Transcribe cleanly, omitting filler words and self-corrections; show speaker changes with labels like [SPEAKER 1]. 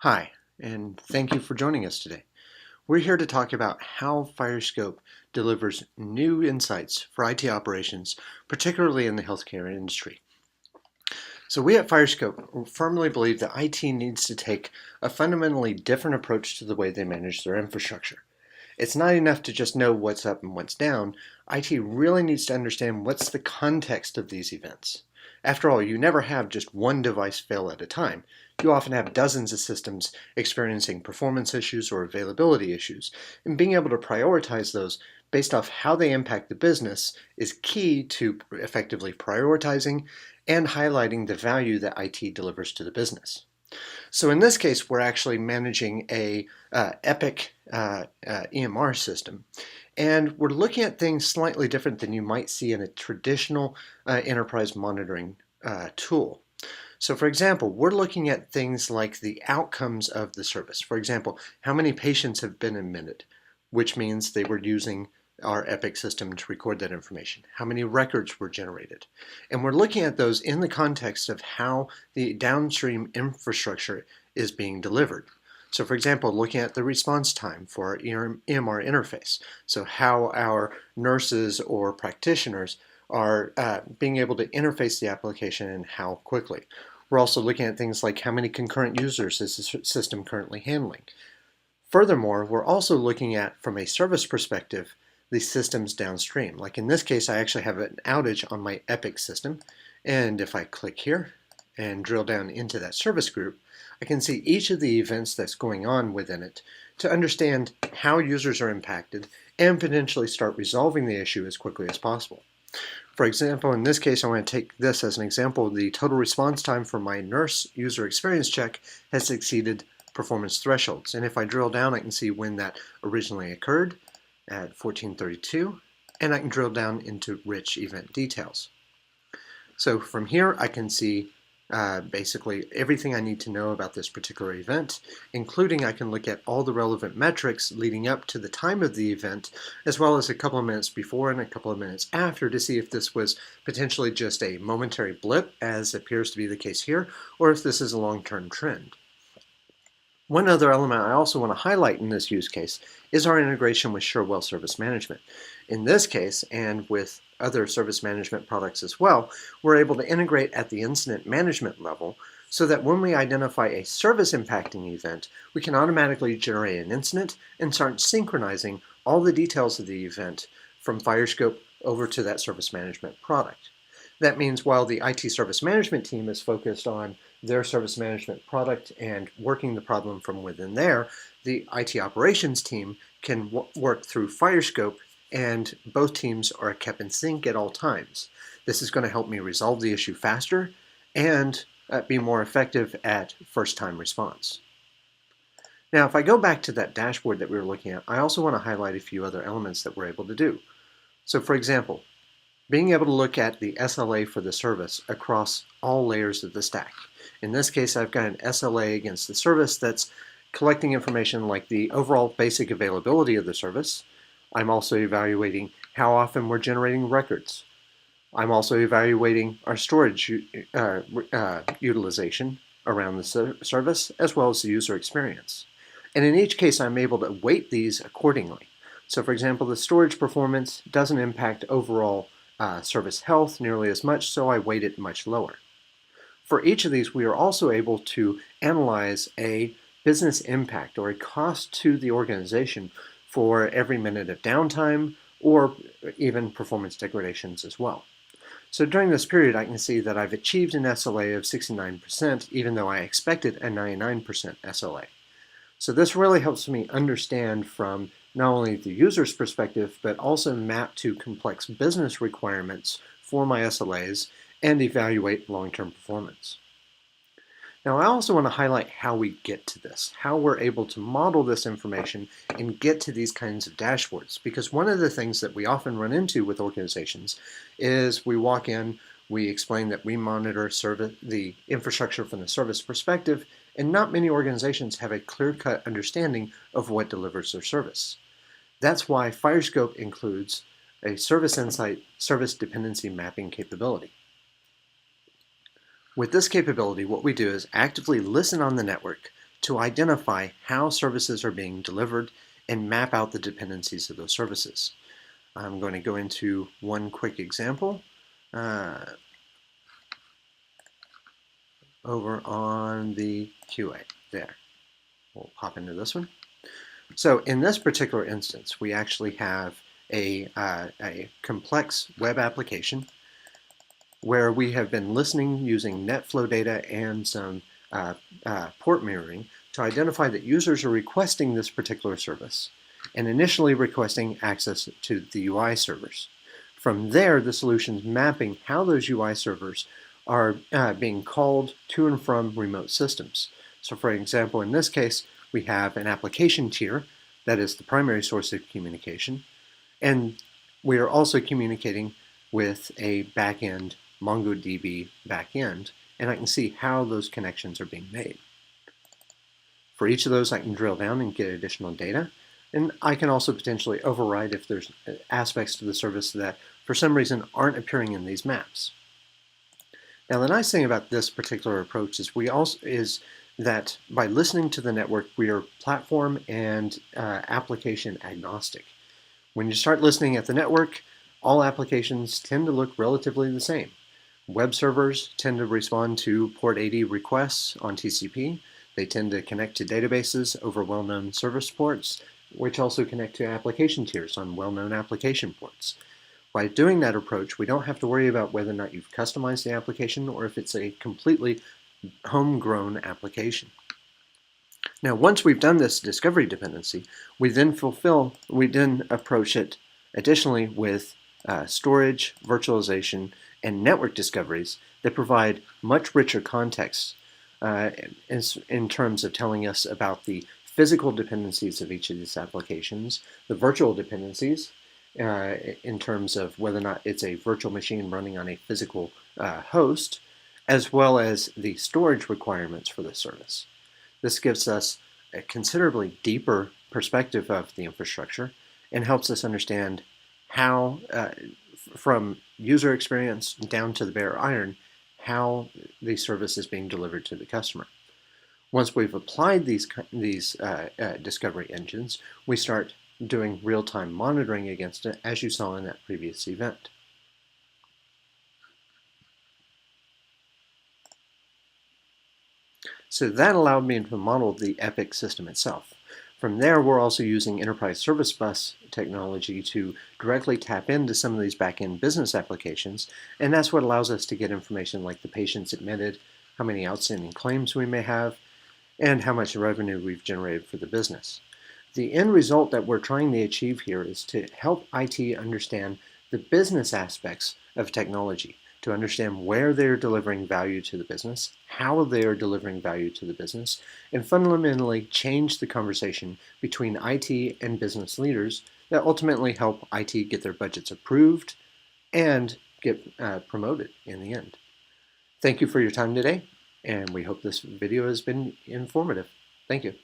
[SPEAKER 1] Hi, and thank you for joining us today. We're here to talk about how FireScope delivers new insights for IT operations, particularly in the healthcare industry. So we at FireScope firmly believe that IT needs to take a fundamentally different approach to the way they manage their infrastructure. It's not enough to just know what's up and what's down. IT really needs to understand what's the context of these events. After all, you never have just one device fail at a time. You often have dozens of systems experiencing performance issues or availability issues, and being able to prioritize those based off how they impact the business is key to effectively prioritizing and highlighting the value that IT delivers to the business. So in this case, we're actually managing a Epic EMR system. And we're looking at things slightly different than you might see in a traditional enterprise monitoring tool. So for example, we're looking at things like the outcomes of the service. For example, how many patients have been admitted, which means they were using our Epic system to record that information. How many records were generated? And we're looking at those in the context of how the downstream infrastructure is being delivered. So for example, looking at the response time for our EMR interface. So how our nurses or practitioners are being able to interface the application and how quickly. We're also looking at things like how many concurrent users is the system currently handling. Furthermore, we're also looking at, from a service perspective, the systems downstream. Like in this case, I actually have an outage on my Epic system. And if I click here and drill down into that service group, I can see each of the events that's going on within it to understand how users are impacted and potentially start resolving the issue as quickly as possible. For example, in this case, I want to take this as an example. The total response time for my nurse user experience check has exceeded performance thresholds. And if I drill down, I can see when that originally occurred at 1432, and I can drill down into rich event details. So from here, I can see basically everything I need to know about this particular event, including I can look at all the relevant metrics leading up to the time of the event, as well as a couple of minutes before and a couple of minutes after to see if this was potentially just a momentary blip, as appears to be the case here, or if this is a long-term trend. One other element I also want to highlight in this use case is our integration with Surewell Service Management. In this case, and with other service management products as well, we're able to integrate at the incident management level so that when we identify a service impacting event, we can automatically generate an incident and start synchronizing all the details of the event from FireScope over to that service management product. That means while the IT service management team is focused on their service management product and working the problem from within there, the IT operations team can work through FireScope, and both teams are kept in sync at all times. This is going to help me resolve the issue faster and be more effective at first-time response. Now, if I go back to that dashboard that we were looking at, I also want to highlight a few other elements that we're able to do. So for example, being able to look at the SLA for the service across all layers of the stack. In this case, I've got an SLA against the service that's collecting information like the overall basic availability of the service. I'm also evaluating how often we're generating records. I'm also evaluating our storage utilization around the service, as well as the user experience. And in each case, I'm able to weight these accordingly. So for example, the storage performance doesn't impact overall service health nearly as much, so I weight it much lower. For each of these, we are also able to analyze a business impact or a cost to the organization for every minute of downtime or even performance degradations as well. So during this period, I can see that I've achieved an SLA of 69%, even though I expected a 99% SLA. So this really helps me understand from not only the user's perspective, but also map to complex business requirements for my SLAs and evaluate long-term performance. Now, I also want to highlight how we get to this, how we're able to model this information and get to these kinds of dashboards. Because one of the things that we often run into with organizations is we walk in, we explain that we monitor the infrastructure from the service perspective, and not many organizations have a clear-cut understanding of what delivers their service. That's why FireScope includes a Service Insight service dependency mapping capability. With this capability, what we do is actively listen on the network to identify how services are being delivered and map out the dependencies of those services. I'm going to go into one quick example over on the QA there. We'll pop into this one. So in this particular instance, we actually have a complex web application where we have been listening using NetFlow data and some port mirroring to identify that users are requesting this particular service and initially requesting access to the UI servers. From there, the solution's mapping how those UI servers are being called to and from remote systems. So for example, in this case, we have an application tier that is the primary source of communication, and we are also communicating with a backend MongoDB backend, and I can see how those connections are being made. For each of those, I can drill down and get additional data, and I can also potentially override if there's aspects to the service that for some reason aren't appearing in these maps. Now, the nice thing about this particular approach is that by listening to the network, we are platform and application agnostic. When you start listening at the network, all applications tend to look relatively the same. Web servers tend to respond to port 80 requests on TCP. They tend to connect to databases over well-known service ports, which also connect to application tiers on well-known application ports. By doing that approach, we don't have to worry about whether or not you've customized the application or if it's a completely homegrown application. Now, once we've done this discovery dependency, we then approach it additionally with storage, virtualization, and network discoveries that provide much richer context in terms of telling us about the physical dependencies of each of these applications, the virtual dependencies, in terms of whether or not it's a virtual machine running on a physical host, as well as the storage requirements for the service. This gives us a considerably deeper perspective of the infrastructure and helps us understand how, from user experience down to the bare iron, how the service is being delivered to the customer. Once we've applied these discovery engines, we start doing real-time monitoring against it, as you saw in that previous event. So that allowed me to model the Epic system itself. From there, we're also using Enterprise Service Bus technology to directly tap into some of these back-end business applications, and that's what allows us to get information like the patients admitted, how many outstanding claims we may have, and how much revenue we've generated for the business. The end result that we're trying to achieve here is to help IT understand the business aspects of technology, to understand where they're delivering value to the business, how they are delivering value to the business, and fundamentally change the conversation between IT and business leaders that ultimately help IT get their budgets approved and get promoted in the end. Thank you for your time today, and we hope this video has been informative. Thank you.